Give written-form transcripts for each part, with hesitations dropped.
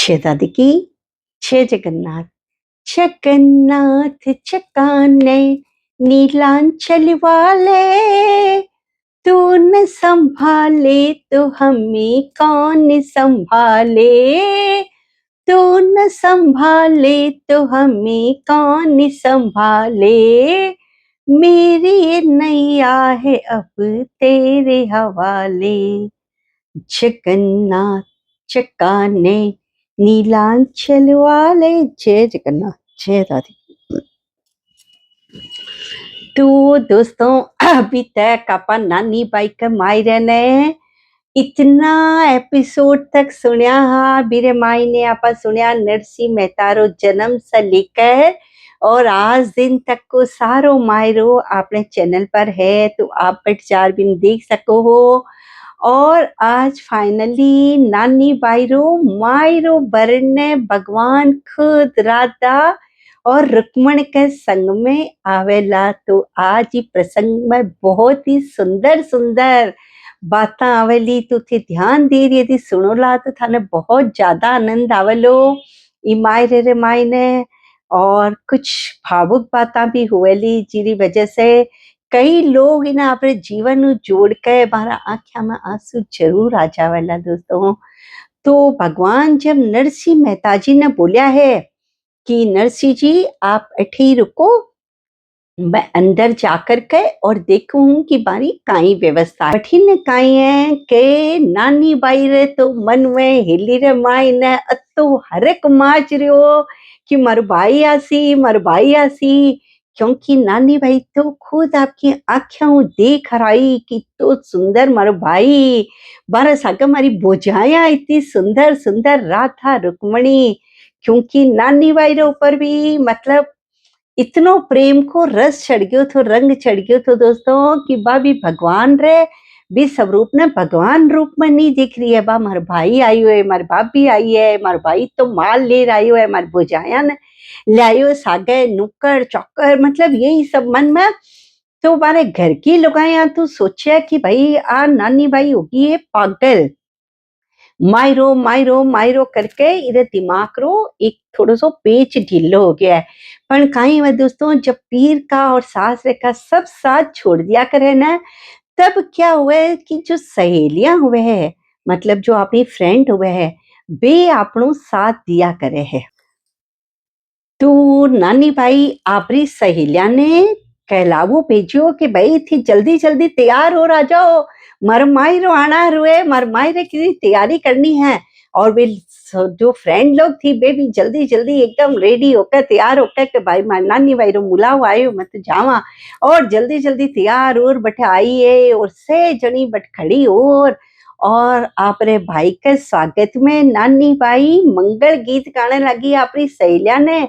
छे दादी की छे जगन्नाथ। जगन्नाथ चकाने नीलांचल वाले, तू न संभाले तो हमें कौन संभाले, तू न संभाले तो हमें कौन संभाले, मेरी ये नैया है अब तेरे हवाले। जगन्नाथ चकाने नीलांचल वाले। जय जगन्नाथ, जय राधे। तो दोस्तों, अभी तक आपा नानी बाई के मायरे ने इतना एपिसोड तक सुनिया हा। मेरे माई ने आपा सुनिया नरसिंह मेहता रो जन्म से लेकर और आज दिन तक को सारो मायरो अपने चैनल पर है, तो आप बट 4 दिन देख सको हो। और आज फाइनली नानी बाईरो मायरो बरने भगवान खुद राधा और रुक्मण के संग में आवेला। तो आज ही प्रसंग में बहुत ही सुंदर सुंदर बातें आवेली, तो थे ध्यान दे रही यदि सुनोला तो थाने बहुत ज्यादा आनंद आवेलो ई मायरे रे मायने। और कुछ भावुक बातें भी हुएली जिरी वजह से कई लोग इन्हें अपने जीवन नु जोड़ के हमारा आँखों में आंसू जरूर आ जावेला दोस्तों। तो भगवान जब नरसिंह मेहता जी ने बोलिया है कि नरसिंह जी आप अठी रुको, मैं अंदर जाकर के और देखूं कि बारी काई व्यवस्था है। ने काई है के नानी बाई रे तो मन में हिली रे माई ने अतो हरक माच रियो कि मर भाई आसी मर भाई आसी, क्योंकि नानी भाई तो खुद आपकी आंखों देख रही कि तो सुंदर मर भाई बारह सागा मारी बोझाया इतनी सुंदर सुंदर राधा रुक्मणी। क्योंकि नानी भाई रे ऊपर भी मतलब इतनो प्रेम को रस चढ़ गयो थो, रंग चढ़ गयो थो दोस्तों कि बा भी भगवान रे भी स्वरूप ने भगवान रूप में नहीं दिख रही है। बा मार भाई आयो है, मार भाभी आई है, मार भाई तो माल ले आयो है, मार बुझाया ने लायो सागे नुक्कड़ चौकर, मतलब यही सब मन में। तो मारे घर की लुगाइया तो सोचा कि भाई आ नानी भाई होगी है पागल, मायरो मायरो मायरो करके इधर दिमाग रो एक थोड़ा सो पेच ढीलो हो गया है। पर कहीं वह दोस्तों जब पीर का और सासरे का सब साथ छोड़ दिया करे ना, तब क्या हुआ है कि जो सहेलियां हुए हैं, मतलब जो अपनी फ्रेंड हुए हैं, वे आपनो साथ दिया करे है। तो नानी भाई आपरी सहेलिया ने कहलावो भेजियो कि भाई थी जल्दी जल्दी तैयार हो आ जाओ, मरमाई रो आना रुए, मरमाई रे की तैयारी करनी है। और वे जो फ्रेंड लोग थी वे भी जल्दी जल्दी एकदम रेडी होकर तैयार होकर के भाई नानी भाई रो मुलाव आयो मत जावा, और जल्दी जल्दी तैयार और बैठे आई है और से जनी बट खड़ी और आपरे भाई के स्वागत में नानी भाई मंगल गीत गाने लगी। अपनी सहेलिया ने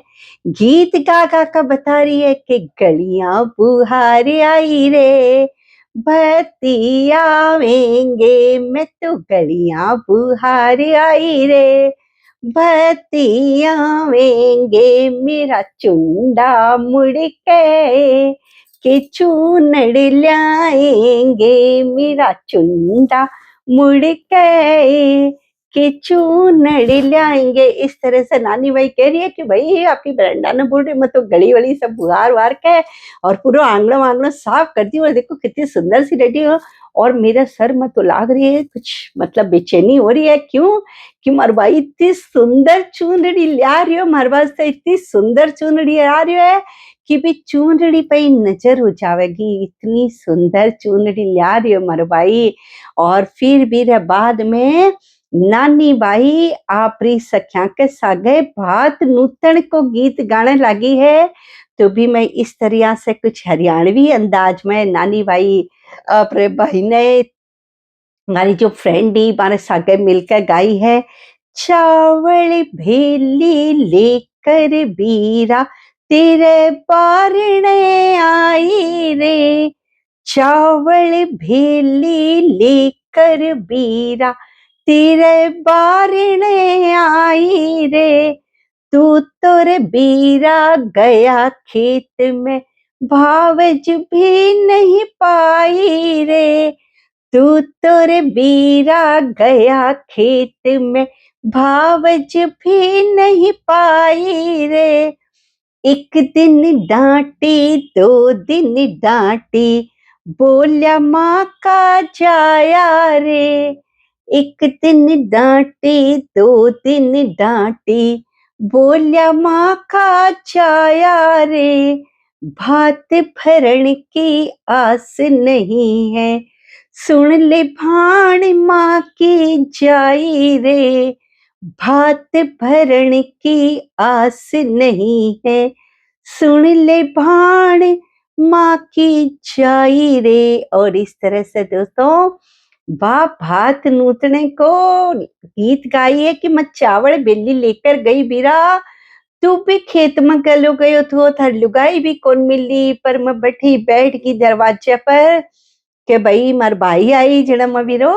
गीत गा गा कर बता रही है कि गलियां बुहार आई रे, भती आवेंगे मैं तो गलियां बुहार आई रे, भती आवेंगे मेरा चुंडा मुड़ के चूनड़ लाएंगे, मेरा चुंडा मुड़ के चूनड़ लाएंगे। इस तरह से नानी भाई कह रही है कि भाई आपकी बरंडा ने बोल रही मैं तो गली वली सब बुहार वार के और पूरा आंगना वांगना साफ करती हूँ और देखो कितनी सुंदर सी रेडी हो। और मेरा सर में तो लाग रही है कुछ मतलब बेचैनी हो रही है, क्यों कि मरवाई इतनी सुंदर चूनड़ी ला रही हो, मारे वास्ते इतनी सुंदर चूनड़ी आ रही है कि भी चूनड़ी पे नजर हो जाएगी, इतनी सुंदर चूनड़ी ला रही हो मरवाई। और फिर भी बाद में नानी बाई आपरी सख्या के सागे भात नूतन को गीत गाने लगी है। तो भी मैं इस तरह से कुछ हरियाणवी अंदाज में नानी बाई अपने भाई ने हमारी जो फ्रेंड ही हमारे सागे मिलकर गाई है। चावल भेली लेकर बीरा तेरे बारणे आई रे, चावल भेली लेकर बीरा तेरे बारणे आई रे, तू तो रे बीरा गया खेत में भावज भी नहीं पाई रे, तू तो रे बीरा गया खेत में भावज भी नहीं पाई रे। एक दिन डांटी, दो दिन डांटी, बोलिया माँ का जाया रे। एक दिन डांटी, दो दिन डांटी, बोलिया माँ का जाया रे। भात भरण की आस नहीं है, सुन ले भाण माँ की जाई रे। भात भरण की आस नहीं है, सुन ले भाण माँ की जाई रे। और इस तरह से दोस्तों बाप भात नूतने को गीत गाइए कि मैं चावल बेली लेकर गई बीरा, तू भी खेत में गलो गयो थो, थार लुगाई भी कौन मिली, पर मैं बैठी बैठ की दरवाजे पर के भाई मार भाई आई जड़ा मैं बीरो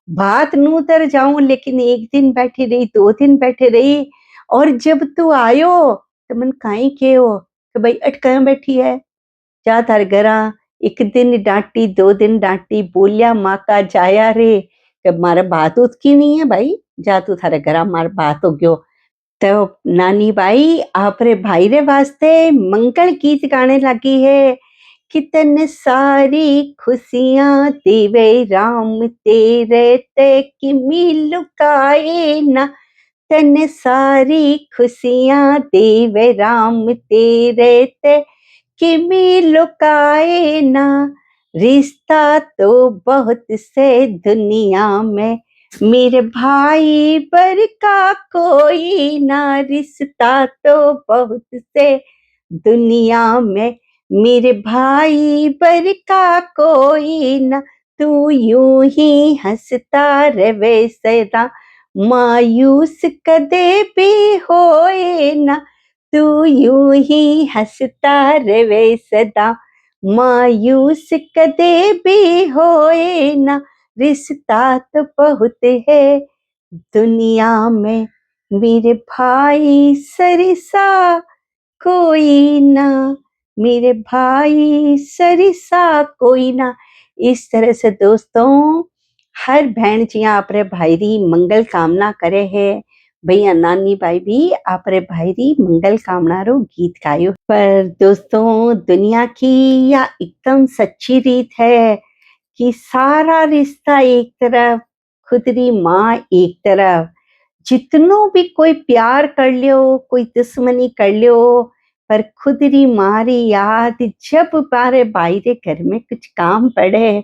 भात नू उतर जाऊं, लेकिन एक दिन बैठी रही, दो दिन बैठे रही, और जब तू आयो तो मन काई के हो कि भाई अटका बैठी है, जा थारे घरा। एक दिन डांटी, दो दिन डांटी, बोलिया माँ का जाया रे, कि मारे बात उतकी नहीं है भाई, जा तू थारे घरा, मार बात हो गयो। तो नानी बाई आपरे भाई रे वास्ते मंगल गीत गाने लगी है। कितन सारी खुशियां देवे राम तेरे ते, किमी लुकाए ना। तन सारी खुशियां देवे राम तेरे ते, किमी लुकाए ना। रिश्ता तो बहुत से दुनिया में, मेरे भाई पर का कोई ना। रिश्ता तो बहुत से दुनिया में, मेरे भाई पर का कोई ना। तू यूं ही हंसता रहे सदा, मायूस कदे भी होए ना। तू यूं ही हंसता रहे सदा, मायूस कदे भी होए ना। रिश्ता तो बहुत है दुनिया में, मेरे भाई सरिसा कोई ना। मेरे भाई सरिसा कोई ना। इस तरह से दोस्तों हर बहन जिया आपरे भाई री मंगल कामना करे है, भैया नानी भाई भी आपरे भाई री मंगल कामना रो गीत गायो। पर दोस्तों दुनिया की या एकदम सच्ची रीत है कि सारा रिश्ता एक तरफ, खुदरी माँ एक तरफ, जितनो भी कोई प्यार कर लियो, कोई दुश्मनी कर लियो, पर खुदरी मारी याद जब बारे भाई रे घर में कुछ काम पड़े,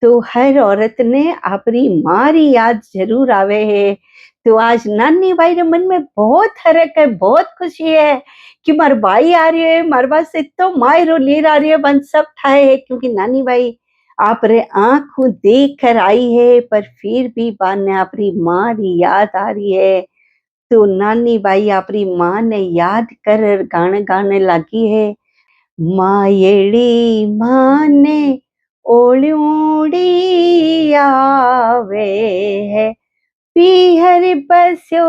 तो हर औरत ने अपनी मारी याद जरूर आवे है। तो आज नानी भाई रे मन में बहुत हरक है, बहुत खुशी है कि मार भाई आ रही है, मारे पास तो मायरो लीर आ रही है, बन सब ठाए है, क्योंकि नानी भाई आप रे आंखों देख कर आई है, पर फिर भी बान ने अपनी माँ री याद आ रही है। तो नानी बाई अपनी माँ ने याद कर गाने गाने लगी है। मायड़ी माने ओल्यूड़ी आवे है, पीहर बस्यो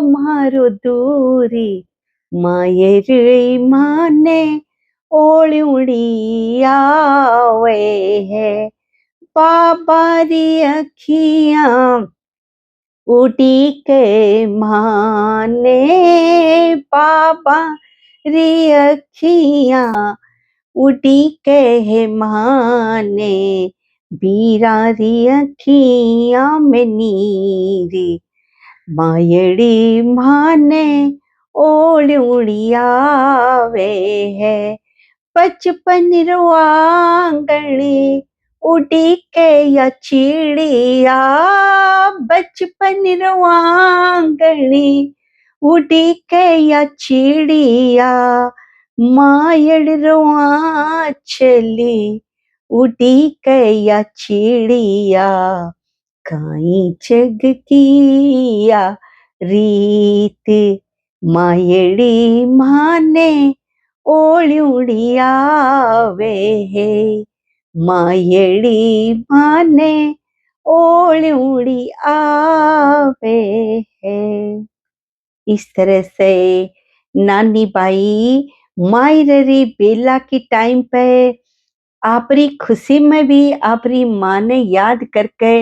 मारो दूरी। मायड़ी माने ओल्यूड़ी आवे है, बाबा री अखियां उड़ी के माने। बाबा री अखियां उड़ी के माने, बीरा री अखियां में नीरी। मायड़ी माने ओल्यूड़ी आवे है, बचपन रो आंगणी उड़ी के या चिड़िया। बचपन रो आंगणी उड़ी के या चिड़िया, मायड़ रो आंचली उड़ी के या चिड़िया। काई जग किया रीत, मायड़ी माने ओल्यूड़ी आवे है। मायड़ी माने ओल्यूड़ी आवे है। इस तरह से नानी बाई मायरी बेला की टाइम पे आपरी खुशी में भी आपरी माँ ने याद करके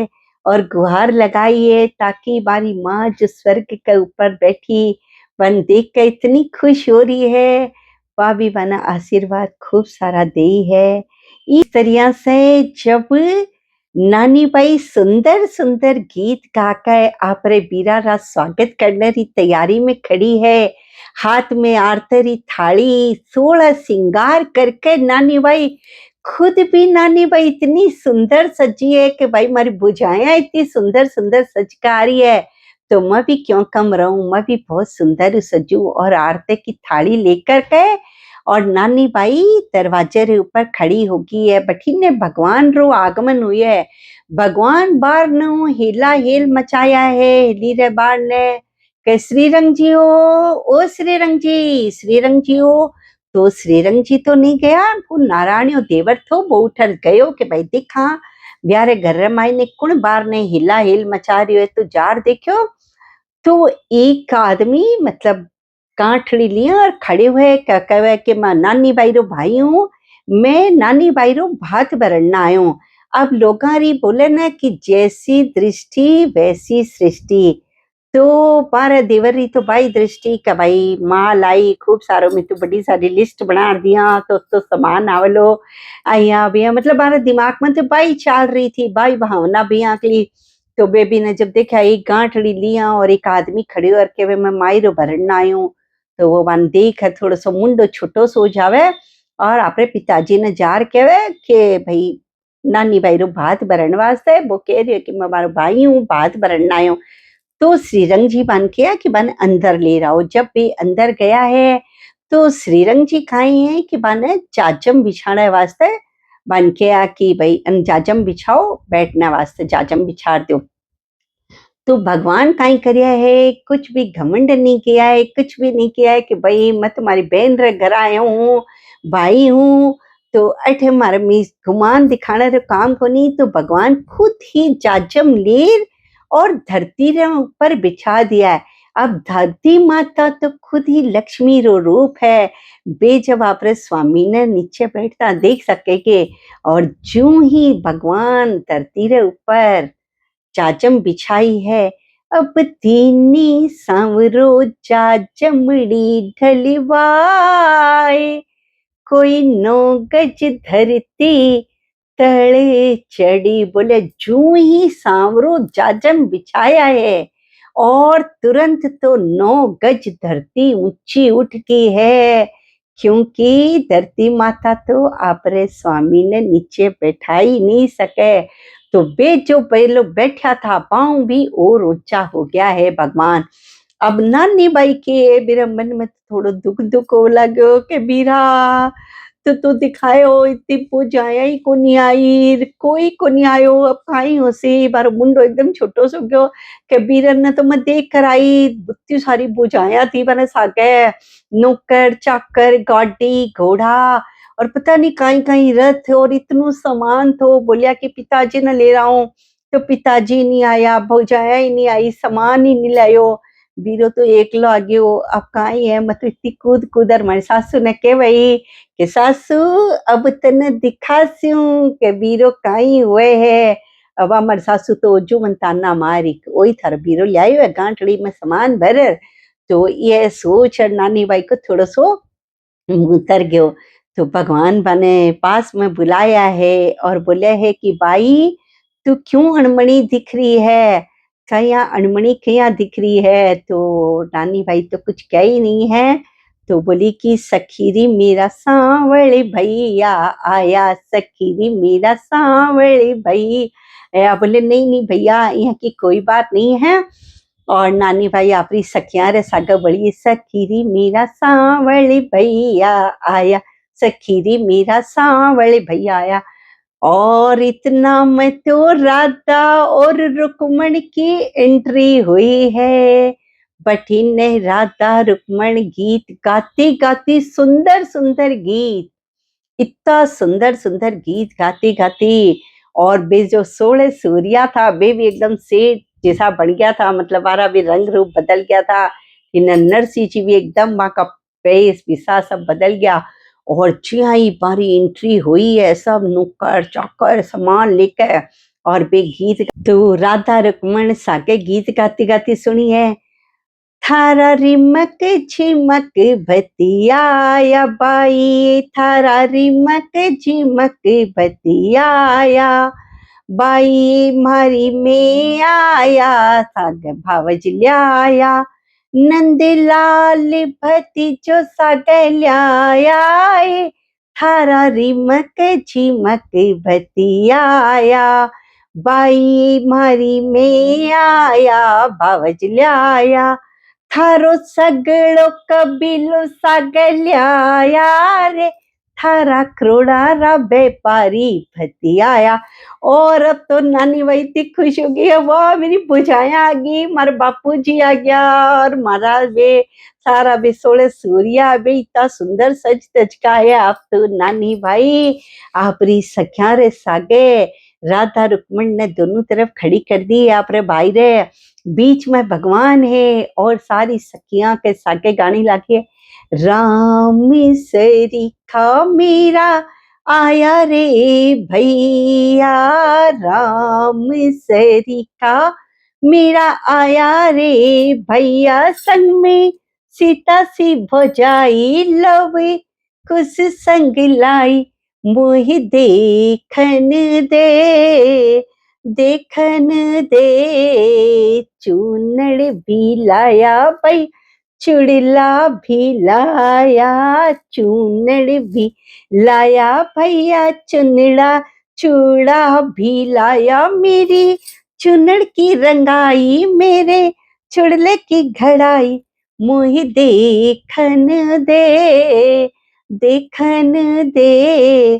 और गुहार लगाई है ताकि हमारी माँ जो स्वर्ग के ऊपर बैठी वन देख कर इतनी खुश हो रही है, वह भी बना आशीर्वाद खूब सारा दे है। इस तरह से जब नानी बाई सुंदर सुंदर गीत गाकर आपरे बीरा रा स्वागत करने की तैयारी में खड़ी है, हाथ में आरतरी थाली 16 सिंगार करके नानी बाई खुद भी नानी बाई इतनी सुंदर सजी है कि भाई हमारी बुझाया इतनी सुंदर सुंदर सज के आ रही है, तो मैं भी क्यों कम रहूं, मैं भी बहुत सुंदर सजू और आरती की थाली लेकर के और नानी बाई दरवाजे रे ऊपर खड़ी होगी है। बठीने भगवान रो आगमन हुई है, भगवान बार नु हिला हिल मचाया है, हिली रे बार ने के श्रीरंग जी हो, ओ श्रीरंग जी, श्रीरंग जी हो। तो श्रीरंग जी तो नहीं गया, वो नारायणियो देवर थो, वो उठर गयो कि भाई देखा ब्यारे घर माई ने कुण बार ने हिला हिल मचा रही है, तो जार देखो तो एक आदमी मतलब कांठड़ी लिया और खड़े हुए कहे कि मैं नानी बाई रो भाई हूँ, मैं नानी बाई रो भात भरना आयो हूँ। अब लोगारी बोले ना कि जैसी दृष्टि वैसी सृष्टि, तो बारह देवरी तो भाई दृष्टि का भाई माल आई खूब सारों में तो बड़ी सारी लिस्ट बना दिया, तो सामान आवलो आया भी मतलब बारह दिमाग में तो भाई चल रही थी, भाई भावना भी आकली। तो बेबी ने जब देखा एक गांठड़ी लिया और एक आदमी खड़े और के वे मैं माई रो भरना आयो, तो वो वन देख थोड़ा सो मुंडो छोटो सो जावे और अपने पिताजी ने जार केवे कि भाई नानी भाई रो भात भरण वास्ते, वो कह रही है कि मैं मारो भाई हूँ भात भरण आयो। तो श्रीरंग जी बन किया कि बन अंदर ले रहा हो, जब भी अंदर गया है तो श्रीरंग जी खाई है कि बन जाजम बिछाने वास्ते बन किया कि भाई जाजम बिछाओ बैठने वास्ते जाजम बिछा दो। तो भगवान काई करया है, कुछ भी घमंड नहीं किया है, कुछ भी नहीं किया है कि भाई मैं तुम्हारी बहन रे घर आया हूँ, भाई हूँ, तो अठे मारे मी गुमान दिखाने रे काम को नहीं, तो भगवान खुद ही जाजम लीर और धरती रे ऊपर बिछा दिया है। अब धरती माता तो खुद ही लक्ष्मी रो रूप है, बे जब आपरे स्वामी ने नीचे बैठता देख सकेगे, और जूं ही भगवान धरती रे ऊपर जाजम बिछाई है, अब दीनी सांवरो जाजमड़ी ढलवाए, कोई 9 गज धरती तले चढ़ी। बोले जू ही सांवरो जाजम बिछाया है और तुरंत तो 9 गज धरती ऊंची उठ गई है, क्योंकि धरती माता तो आपरे स्वामी ने नीचे बैठा ही नहीं सके, तो वे जो पहले बैठा था पांव भी और ऊंचा हो गया है भगवान। अब नानी बाई के मेरे मन में थोड़ा दुख दुख हो लगे कि बीरा तो दिखायो इतनी पूजाया ही कोनी आई, कोई कोनी आयो, अब काई होसी बारो मुंडो एकदम छोटो सो गयो के बीरन ने तो मैं देख कर आई इतनी सारी बुझाया थी बने सागे नौकर चाकर गाड़ी घोड़ा और पता नहीं कहीं कहीं रथ और इतनो सामान तो बोलिया कि पिताजी ने ले रहा हूँ, तो पिताजी नहीं आया, भौजाया ही नहीं आई, सामान ही नहीं लायो, बीरो तो एकलो आ गयो, अब काई है मैं तो इतनी कूद कूदर मारी सासू ने के भाई कि सासू अब तने दिखास्यूं के बीरो काई हुए है। अब हमारी सासू तो ओजू मन ताना मारी ओई थार बीरो ल्यायो है गांठड़ी में सामान भर, तो ये सोच नानी बाई को थोड़ो सो उतर गयो। तो भगवान बने पास में बुलाया है और बोले है कि बाई तू क्यों अनमणी दिख रही है, कया अनमणी कया दिख रही है, तो नानी भाई तो कुछ कह ही नहीं है, तो बोली कि सखीरी मेरा सांवले भैया आया, सखीरी मेरा सांवले भैया, बोले नहीं नहीं भैया यहाँ की कोई बात नहीं है, और नानी भाई आपरी सखियां रे सागा बड़ी, सखीरी मेरा सांवले भैया आया, सखीरी मेरा सांवले भैया आया। और इतना में तो राधा और रुक्मण की एंट्री हुई है, बठीने राधा रुक्मण गीत गाती गाती सुंदर सुंदर गीत, इतना सुंदर सुंदर गीत गाती गाती, और बे जो 16 सूर्या था बे भी एकदम सेठ जैसा बन गया था, मतलब बारा भी रंग रूप बदल गया था, इन नरसिंह जी भी एकदम वहां का पेश विशा सब बदल गया, और जिया ही बारी एंट्री हुई है सब नुक्कड़ चाकर सामान लेकर, और बे गीत तो राधा रुक्मण साके गीत गाती गाती सुनी है। थारा रिमक झिमक बतियाया बाई, थारा रिमक झिमक बतियाया बाई, मारी में आया साग भावज ल्याया, नंद लाल भतीजो साग ल्याया, थारा रिमक झिमक बतियाया बाई, मारी में आया भावज ल्याया, थारो सगळो कबीलो साग ल्याया रे, थारा क्रोड़ा व्यापारी भतियाया। और अब तो नानी भाई इतनी खुश हो गई है, वाह मेरी बुझाया आ गई, मारा बापू जी आ गया और मारा वे सारा बे सोले सूर्या बे इतना सुंदर सज तज का है। अब तो नानी भाई आपरी सखिया रे सागे राधा रुक्मण ने दोनों तरफ खड़ी कर दी है आपरे भाई रे, बीच में भगवान है और सारी सखियां के सागे गाने लागे, राम सरीखा मेरा आया रे भैया, राम सरीखा मेरा आया रे भैया, संग में सीता सी भौजाई लवे कुछ संग लाई, मोहि देखन दे देखन दे, चूनड़ भी लाया भाई चुड़ला भी लाया, चूनड़ भी लाया भैया चुनड़ा, चूड़ा भी लाया, मेरी चुनड़ की रंगाई मेरे चुड़ले की घड़ाई, मोहि देखन दे देखन दे,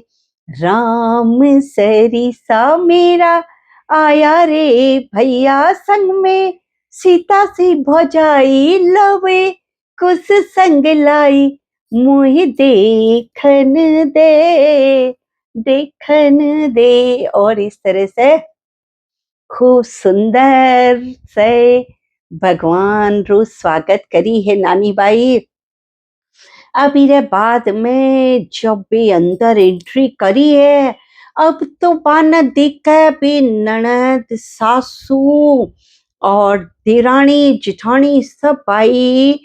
राम सरीसा मेरा आया रे भैया, संग में सीता सी भौजाई लवे कुछ संग लाई, मोहि देखन दे देखन दे। और इस तरह से खूब सुंदर से भगवान रो स्वागत करी है नानी बाई। अब इरे बाद में जब भी अंदर एंट्री करी है, अब तो पान दिखे भी ननद सासू और देरानी जिठानी सब आई,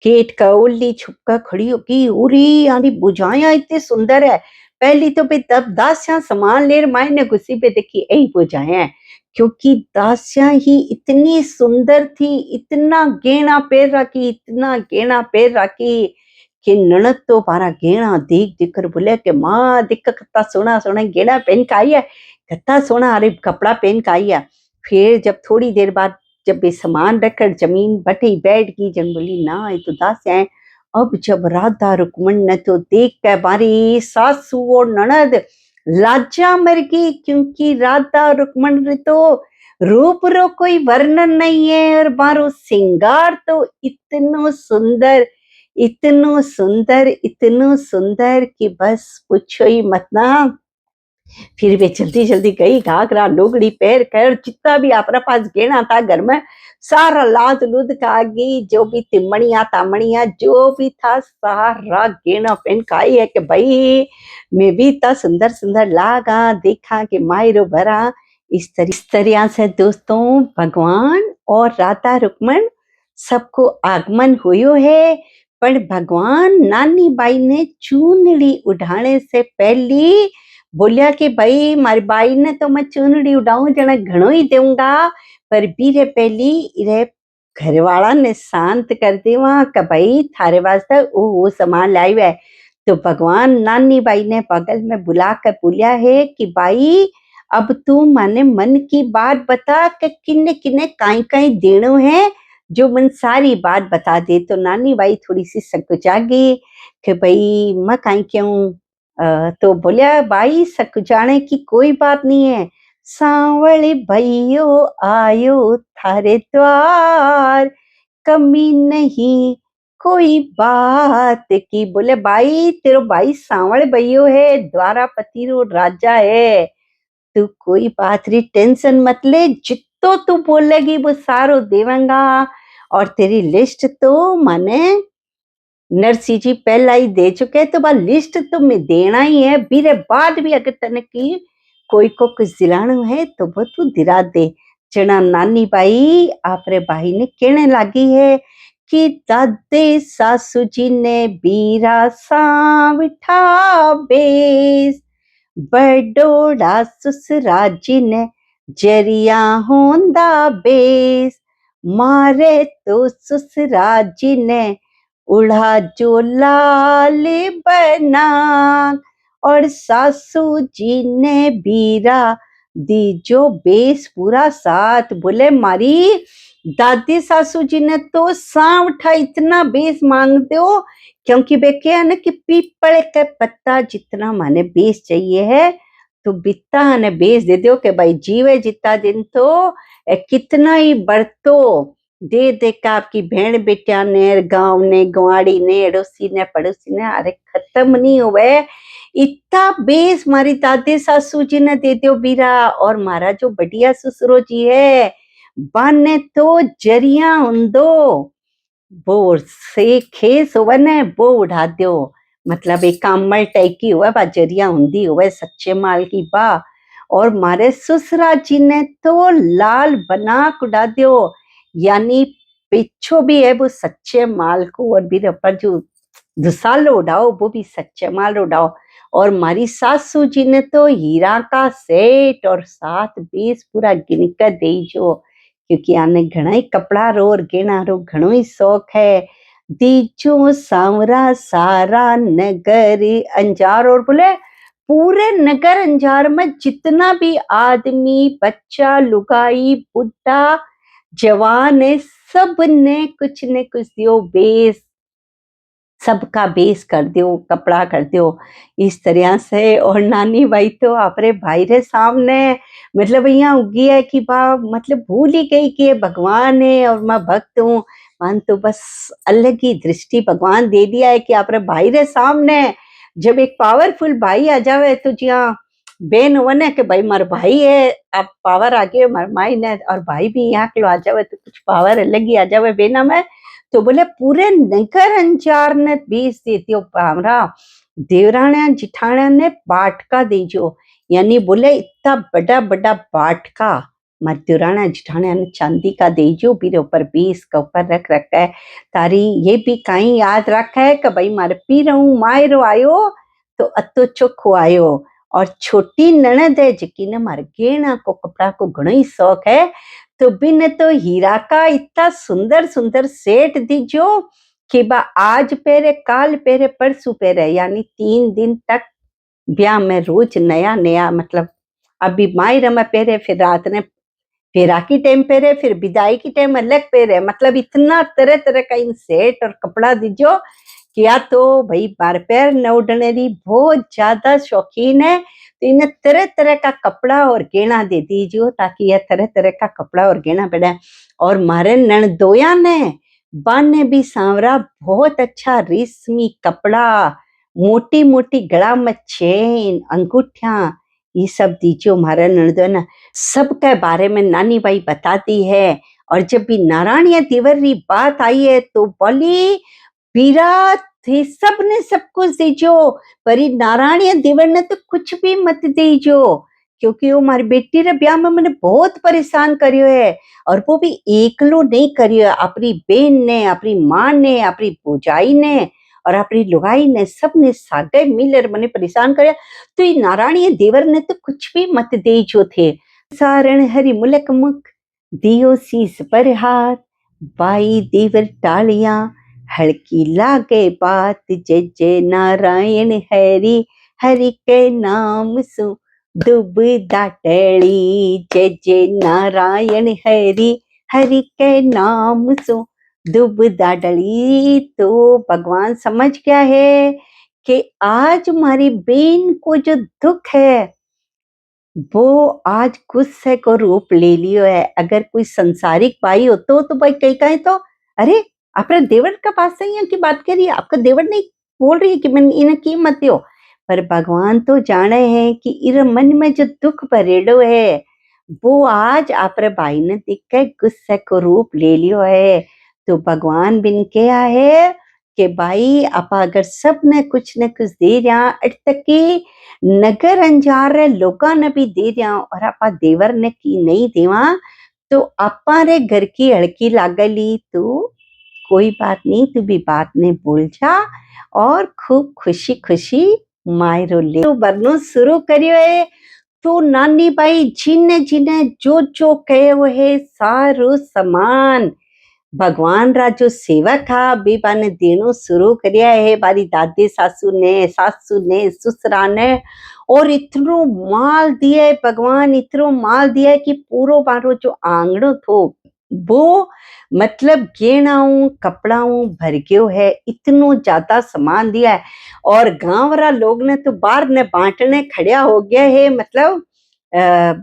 गेट का ओली छुपका खड़ी होगी, उरी आनी बुझाया इतने सुंदर है। पहली तो पे तब दासियां सामान ले मायने गुस्सी पे देखी यही बुझाया है, क्योंकि दासियां ही इतनी सुंदर थी, इतना गेना पैर रखी, इतना गेना पैर रखी कि ननद तो पारा गेना देख देख कर बोले कि माँ देख कितना सोना सोना गेना पहन के आई है, कितना सोना अरे कपड़ा पहन के आई है। फिर जब थोड़ी देर बाद जब वे सामान रखकर जमीन बटे बैठ गई, जन बोली ना ये तो दास है। अब जब राधा रुक्मण ने तो देख के बारी सासू और ननद लाजा मर गई, क्योंकि राधा रुक्मण रे तो रूप रो कोई वर्णन नहीं है, और बारो सिंगार तो इतनो सुंदर इतनो सुंदर इतनो सुंदर कि बस पूछो ही मत ना। फिर वे जल्दी जल्दी गई, घाघरा लुगड़ी पैर कर जितना भी अपने पास गेना था घर में सारा लाद लूद का गई, जो भी तिमणिया तामणिया जो भी था सारा गेना पहन खाई है कि भाई मैं भी इतना सुंदर सुंदर लागा देखा कि मायरो भरा। इस तरह से दोस्तों भगवान और राधा रुक्मण सबको आगमन हुयो है, पर भगवान नानी बाई ने चूनड़ी उठाने से पहले बोलिया कि भाई मारी बाई ने तो मैं चूनड़ी उड़ाऊं जना घणो ही दूंगा, पर बीरे पहली इरे घरवाला ने शांत कर देवा कि भाई थारे वास्ते वो सामान लाई है। तो भगवान नानी बाई ने बगल में बुलाकर बोलिया है कि भाई अब तू माने मन की बात बता कि किन्ने किन्ने काई काई देनो है, जो मन सारी बात बता दे। तो नानी बाई थोड़ी सी संकुचा गई कि भाई मैं काई क्यों, तो बोलिया भाई सकुचाने की कोई बात नहीं है, सांवले भैयो आयो थारे द्वार, कमी नहीं कोई बात की। बोले भाई तेरो भाई सांवले भैयो है, द्वारापति रो राजा है, तू कोई बात री टेंशन मत ले, जितो तू बोलेगी वो सारो देवांगा। और तेरी लिस्ट तो माने नरसी जी पहला ही दे चुके, तो बा लिस्ट तो मैं देना ही है, बीरे बाद भी अगर तने की कोई को कुछ दिलानो है तो वो तू दिला दे। जना नानी बाई आपरे भाई ने कहने लगी है कि दादे सासू जी ने बीरा साविठा बेस, बडोड़ा ससुरा जी ने जरिया होंदा बेस, मारे तो ससुरा जी ने उड़ा जो लाल बना, और सासू जी ने बीरा दी जो बेस पूरा साथ। बोले मारी दादी सासू जी ने तो सांवठा इतना बेस मांगते हो, क्योंकि वे क्या है ना कि पीपल के पत्ता जितना माने बेस चाहिए है तो बित्ता ने बेस दे दो कि भाई जीवे जितना दिन तो कितना ही बढ़तो दे दे का आपकी भेड़ बेटिया ने, गांव ने, गुआड़ी ने, अड़ोसी ने, पड़ोसी ने, अरे खत्म नहीं हुए इतना बेस मारी दादी सासू जी ने दे दो बीरा। और मारा जो बढ़िया ससुरो जी है बाने तो जरिया उन्दो वो से खेस हुआ ने वो उड़ा दो, मतलब एक कामल टाइप की हुआ बा जरिया हुंदी हुआ सच्चे माल की बा। और मारे ससुरा जी ने तो लाल बना उड़ा दो, यानी पिछो भी है वो सच्चे माल को, और भी पर जो दुसालो उड़ाओ वो भी सच्चे माल उड़ाओ। और मारी सासू जी ने तो हीरा का सेट और 7 20 पूरा गिनकर दे जो, क्योंकि आने घना ही कपड़ा रो और गेना रो घणो ही शौक है। दीजो सांवरा सारा नगर अंजार, और बोले पूरे नगर अंजार में जितना भी आदमी बच्चा लुगाई बुढ़ा जवान है सब ने कुछ न कुछ दियो बेस, सबका बेस कर दो, कपड़ा कर दो इस तरह से। और नानी भाई तो अपने भाई रे सामने मतलब यहाँ उगी है कि बा मतलब भूल ही गई कि ये भगवान है और मैं भक्त हूँ। मान तो बस अलग ही दृष्टि भगवान दे दिया है कि अपने भाई रे सामने जब एक पावरफुल भाई आ जावे तो जी हाँ बेन वन है कि भाई मार भाई है अब पावर आ गए मार माई ने, और भाई भी यहाँ के आ जावे तो कुछ पावर अलग ही आ जावे बेना में। तो बोले पूरे नगर अंजार ने बीस देती हमरा देवराणा जिठाणा ने बाटका दीजो, यानी बोले इतना बड़ा बड़ा बाटका मार देवराणा जिठाणा ने चांदी का दीजो, बीरे ऊपर 20 का ऊपर रख रखा है। तारी ये भी कहीं याद रखा है कि भाई मारे पी रहूं मायरो आयो तो अतो चोखो आयो। और छोटी ननद है जिकी ने मारे गेना को कपड़ा को घणो ही शौक है, तो बिन तो हीरा का इतना सुंदर सुंदर सेट दीजो कि बा आज पहरे काल पहरे परसों पहरे, यानी 3 दिन तक ब्याह में रोज नया नया, मतलब अभी मायरा में पहरे फिर रात ने फेरा की टाइम पहरे फिर विदाई की टाइम अलग पहरे, मतलब इतना तरह तरह का इन सेट और कपड़ा दीजो किया। तो भाई बार पैर न उड़ने दी बहुत ज्यादा शौकीन है, तो इन्हें तरह तरह का कपड़ा और गहना दे दीजिए ताकि यह तरह तरह का कपड़ा और गहना पहने। और मारे ननदोया ने बाने भी सांवरा बहुत अच्छा रेशमी कपड़ा, मोटी मोटी गला में चेन अंगूठिया ये सब दीजियो मारे ननदोया ने। सबके बारे में नानी बाई बताती है। और जब भी नारायण देवर की बात आई है तो बोली बीरा थे सब ने सब कुछ दीजो, पर नारायण देवर ने तो कुछ भी मत दीजो, क्योंकि वो मारी बेटी रे ब्याह में मैंने बहुत परेशान करियो है। और वो भी एकलो नहीं करियो है, अपनी बेन ने, अपनी माँ ने, अपनी भौजाई ने और अपनी लुगाई ने सब ने सागे मिलकर मैंने परेशान करया। तो ये नारायण देवर ने तो कुछ भी मत दीजो थे। सारण हरि मुलक मुख दियो शीस पर हाथ, बाई देवर टालियां हड़की लागे बात, जय जय नारायण हरि हरि के नाम सु दुब दाटली, जय जय नारायण हरि हरि के नाम सु दुब दाटली। तो भगवान समझ गया है कि आज हमारी बेन को जो दुख है वो आज गुस्से को रूप ले लियो है। अगर कोई संसारिक भाई हो तो भाई कहीं कहीं तो अरे अपने देवर का पास सही है की बात करिए, आपका देवर नहीं बोल रही है कि मैंने इन्हें की मत दियो, पर भगवान तो जाने हैं कि इर मन में जो दुख भरेड़ो है वो आज आपरे भाई ने दिख के गुस्से को रूप ले लियो है। तो भगवान बिन क्या है कि भाई आपा अगर सब ने कुछ न कुछ दे रहा अट तक कि नगर अंजार लोगों ने भी दे रहा और आपा देवर ने की नहीं देवा तो आपा रे घर की हड़की लागली तू कोई बात नहीं, तू भी बात नहीं भूल जा और खूब खुशी खुशी मायरो ले तो बरनो शुरू करियो है। तो नानी बाई जिने जिने जो जो कहे वो है सारो समान भगवान रा जो सेवक था बेबा ने देनो शुरू करिया है बारी दादी सासू ने ससुरा ने और इतनो माल दिया है भगवान इतनो माल दिया है कि पूरो बारो जो आंगणो थो वो मतलब गेणाऊ कपड़ाऊ भर गयो है इतनो ज्यादा सामान दिया है और गांव वाला लोग ने तो बाहर ने बांटने खड़िया हो गया है मतलब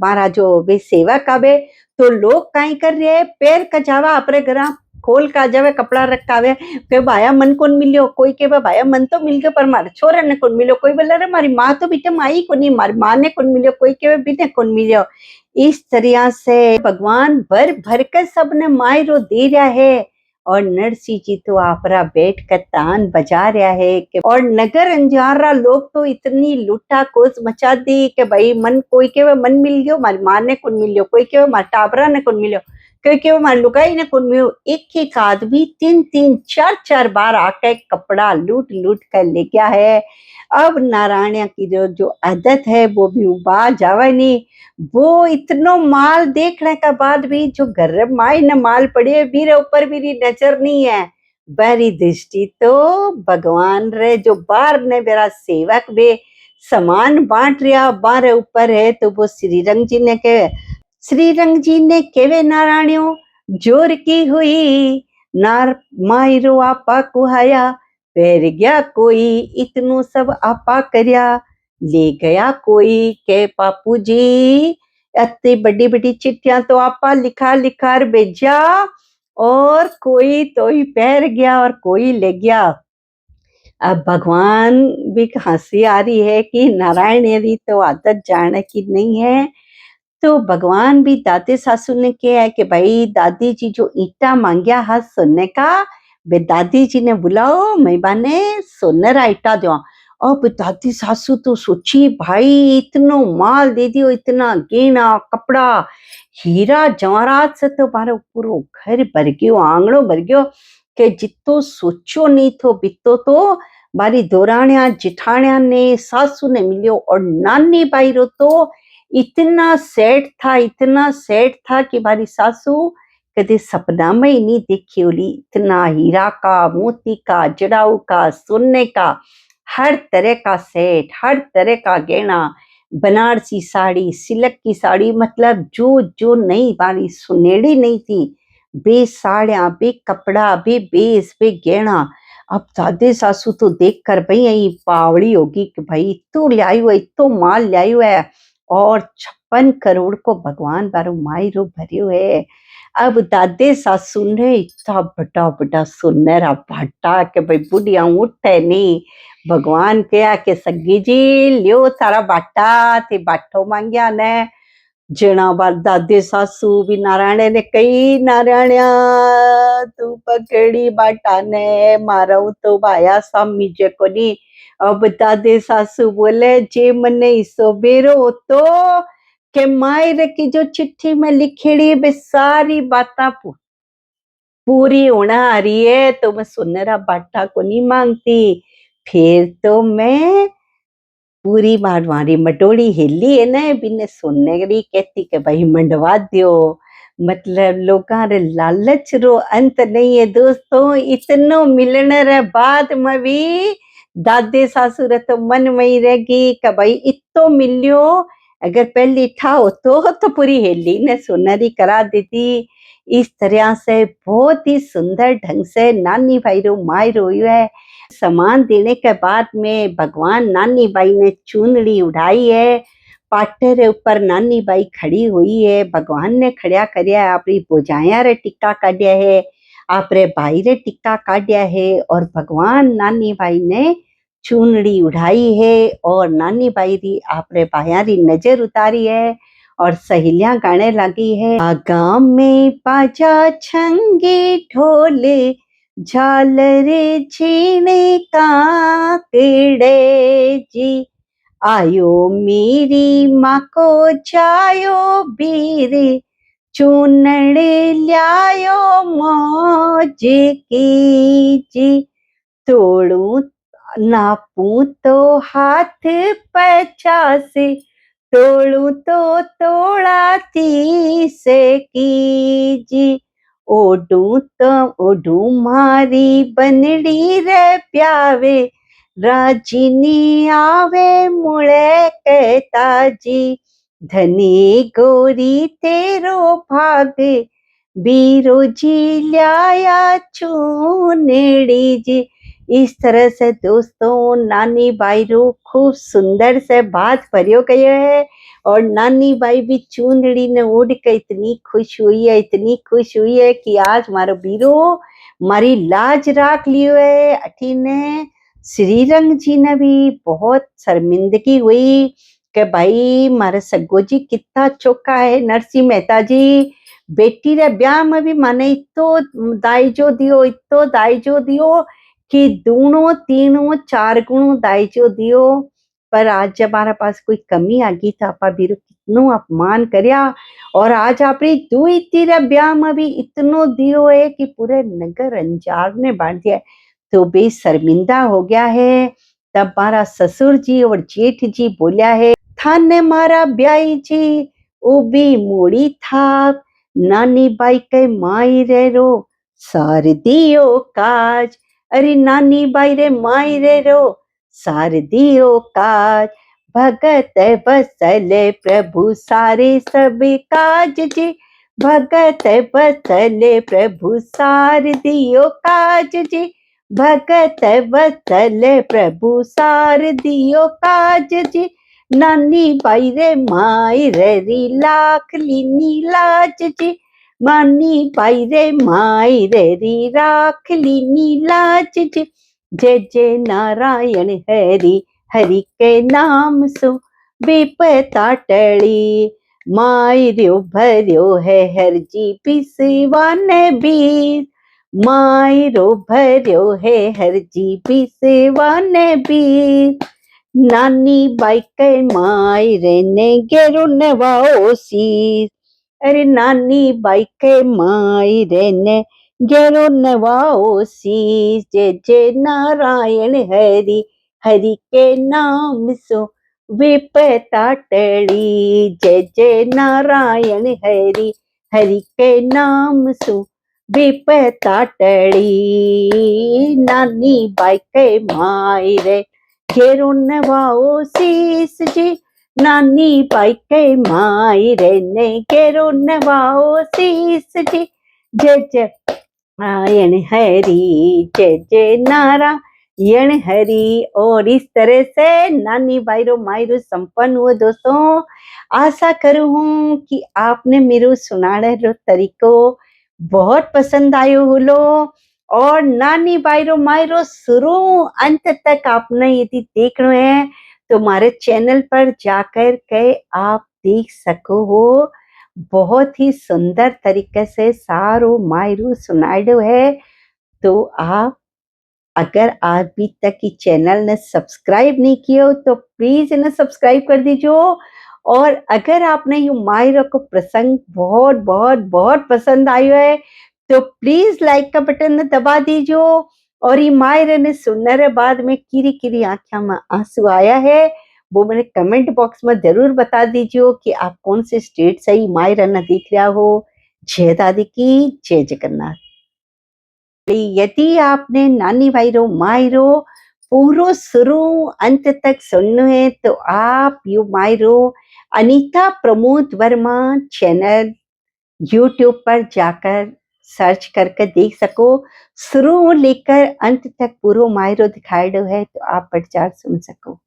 मारा जो वे सेवक आवे तो लोग कई कर रहे हैं पैर कजावा अपने घर खोल का जावे कपड़ा रखावे के भाया मन कौन मिलियो कोई के भाया मन तो मिल गयो पर मारे छोरे ने कौन मिलियो कोई बोला रे मारी माँ तो बेटे माई को नहीं मारी माँ ने कौन मिलियो कोई के बेटे कौन मिलियो इस तरह से भगवान भर भर कर सबने मायरो दे रहा है और नरसिंह जी तो आपरा बैठ कर तान बजा रहा है कि और नगर अंजारा लोग तो इतनी लुटा कोस मचा दी कि भाई मन कोई के मन मिल गयो मारी माँ ने कौन मिलियो कोई के मार टाबरा ने कौन मिलियो कोई के मार लुगाई ने कौन मिलियो एक एक आदमी तीन तीन चार चार बार आके कपड़ा लूट लूट कर ले गया है। अब नारायण की जो आदत है वो भी उबा जावे नहीं वो इतनो माल देखने का बाद भी जो घर माई न माल पड़े मेरे ऊपर मेरी नजर नहीं है बरी दृष्टि तो भगवान रे जो बार ने मेरा सेवक बे सामान बांट रहा बार ऊपर है तो वो श्रीरंग जी ने के श्रीरंग जी ने केवे नारायणियों जोर की हुई नार मायरो आपा कुहाया पैर गया कोई इतनो सब आपा करया ले गया कोई के पापू जी इतनी बड़ी बड़ी चिट्ठियां तो आपा लिखा लिखा भेजा और कोई तो ही पैर गया और कोई ले गया। अब भगवान भी हंसी आ रही है कि नारायण यदि तो आदत जाने की नहीं है तो भगवान भी दादी सासू ने किया है कि भाई दादी जी जो ईटा मांगया हाथ सोने का बे दादी जी ने बुलाओ मैं ने सोने रा ईटा दो अब दादी सासू तो सोची भाई इतनो माल दे दियो इतना गेना कपड़ा हीरा जवाहरात से तो मारो पूरो घर भर गयो आंगणो भर गयो के जितो सोचो नहीं थो बितो तो मारी दोराणिया जिठाणिया ने सासू ने मिलियो और नानी बाई रो तो इतना सेठ था कि मारी सासू कदे सपना में ही नहीं देखी होली इतना हीरा का मोती का जड़ाऊ का सोने का हर तरह का सेठ हर तरह का गहना बनारसी साड़ी सिल्क की साड़ी मतलब जो जो नहीं वाली सुनेड़ी नहीं थी बे साड़ियां बे कपड़ा बे बेस बे गहना अब दादे सासू तो देख कर भाई यही पावड़ी होगी कि भाई इतो ल्यायु है इतो माल ल्यायु है और 56 करोड़ को भगवान बारो मायरो भरियो है। अब दादे सासू ने इतना बड़ा बड़ा सुनहरा भाटा के भाई बुढ़िया उठे नहीं भगवान कहा के सगी जी लियो थारा बाटा थे बाटो मांगया ने जना बार दादे सासू भी नारायण ने कई नारायणया तू पकड़ी बाटा ने मारो तो भाया सामी जे कोनी अब दादे सासू बोले जे मने इसो बेरो तो के मायर की जो चिट्ठी में लिखेड़ी बे सारी बाता पूरी होना आ रही है तो मैं सुनहरा बाटा को नहीं मांगती फिर तो मैं पूरी मारवाड़ी मटोड़ी हिली है ना बिने सुनहरी कहती के भाई मंडवा दियो मतलब लोगों रे लालच रो अंत नहीं है दोस्तों इतनो मिलने रे बाद में भी दादे सासू रे तो मन में ही रहेगी कि भाई इतो मिलियो अगर पहली था हो तो पूरी हेली ने सुनहरी करा देती। इस तरह से बहुत ही सुंदर ढंग से नानी भाई रो माई रोई है। सामान देने के बाद में भगवान नानी बाई ने चुनरी उड़ाई है पाटे रे ऊपर नानी बाई खड़ी हुई है भगवान ने खड़ा करया है अपनी बोझाया रे टिक्का काटिया है आपरे भाई रे टिक्का काटिया है और भगवान नानी बाई ने चुनड़ी उड़ाई है और नानी बाई री आपरे भाया री नजर उतारी है और सहेलियां गाने लगी है गांव में बाजा छंगे ढोले झालरे छीने काकड़े जी, आयो मेरी माँ को जायो बीरे, चूनड़ ल्यायो मौज की जी। तोड़ू नापूं तो हाथ 50, तोड़ू तो तोड़ा 30 की जी। ओढ़ू तो ओढ़ू मारी बनड़ी रे प्यावे, राजीनी आवे मुळे कहता जी। धनी गोरी तेरो भाग, बीरो जी ल्याया चूनड़ी जी। इस तरह से दोस्तों नानी बाईरो खूब सुंदर से बात भरियो गयो है। और नानी बाई भी चूंदड़ी ने ओढ़ के इतनी खुश हुई है, इतनी खुश हुई है कि आज मारो बीरो मारी लाज राख लियो है। अठीने श्रीरंग जी ने भी बहुत शर्मिंदगी हुई कि भाई मारे सगो जी कितना चौका है। नरसिंह मेहता जी बेटी रे ब्याह में भी माने इतो दाइजो दियो, इतो दाइजो दियो कि दूनो तीनों 4 गुणों दाइजो दियो। पर आज जब हमारे पास कोई कमी आ गई तो आपा बीरो कितनो अपमान करया। और आज आपरी दुई तीरा ब्याह में भी इतनो दियो है कि पूरे नगर अंजार ने बांध दिया। तो बे शर्मिंदा हो गया है। तब मारा ससुर जी और जेठ जी बोलिया है, थाने मारा ब्याई जी उबी मोड़ी था, नानी बाई के माई रे रो सार दियो काज। अरे नानी बाई रे माई रे रो सार दियो काज, भगत बसल प्रभु सारे सब काज जी। भगत बसल प्रभु सार दियो काज जी, भगत बसल प्रभु सार दियो काज जी। नानी बाई रे माई रे री लाख लीनी लाज जी, नानी बाई रे माई रे री राख लीनी लाज जी। जय जय नारायण हरि, हरि के नाम सो विपता टली। माई रो भर्यो है हर जी पिसवान बीर, माई रो भर्यो है हर जी पिसवान बीर। नानी बाई के माई रे ने गेरो नवाओ शीर, अरे नानी बाई के माई रे ने गेरो नवाओ शीर। जय जय नारायण हरि, हरि के नाम सो विपता टली। जय जय नारायण हरि, हरि के नाम सो विपता टली। नानी बाई के माई रे घेरो नवाओ शीस जी, नानी बाई के माई रे ने घेरो नवाओ शीस जी। जय जय नारायण हरि, जय जय नारायण हरि। और इस तरह से नानी बाईरो मायरो संपन्न हुआ। दोस्तों आशा करूं हूं कि आपने मेरे सुनाने रो तरीको बहुत पसंद आयो हुलो। और नानी बाईरो मायरो शुरू अंत तक आपने यदि देखना है तो हमारे चैनल पर जाकर के आप देख सको हो। बहुत ही सुंदर तरीके से सारो मायरू सुनाइडो है। तो आप अगर अभी तक ये चैनल ने सब्सक्राइब नहीं किया हो तो प्लीज इन्हें सब्सक्राइब कर दीजिए। और अगर आपने ये मायरा को प्रसंग बहुत बहुत बहुत पसंद आयो है तो प्लीज लाइक का बटन दबा दीजिए। और ये मायरा ने सुनने के बाद में किरी किरी आंखों में आंसू आया है वो मैंने कमेंट बॉक्स में जरूर बता दीजिए कि आप कौन से स्टेट से ही मायरा ने देख रहा हो। जय दादी की जय जगन्नाथ। यदि आपने नानी भाईरो मायरो पूरो शुरू अंत तक सुनना है तो आप you Miro Anita Pramod Verma channel YouTube पर जाकर सर्च करके देख सको। शुरू लेकर अंत तक पूरो मायरो दिखाएडो है तो आप प्रचार सुन सको।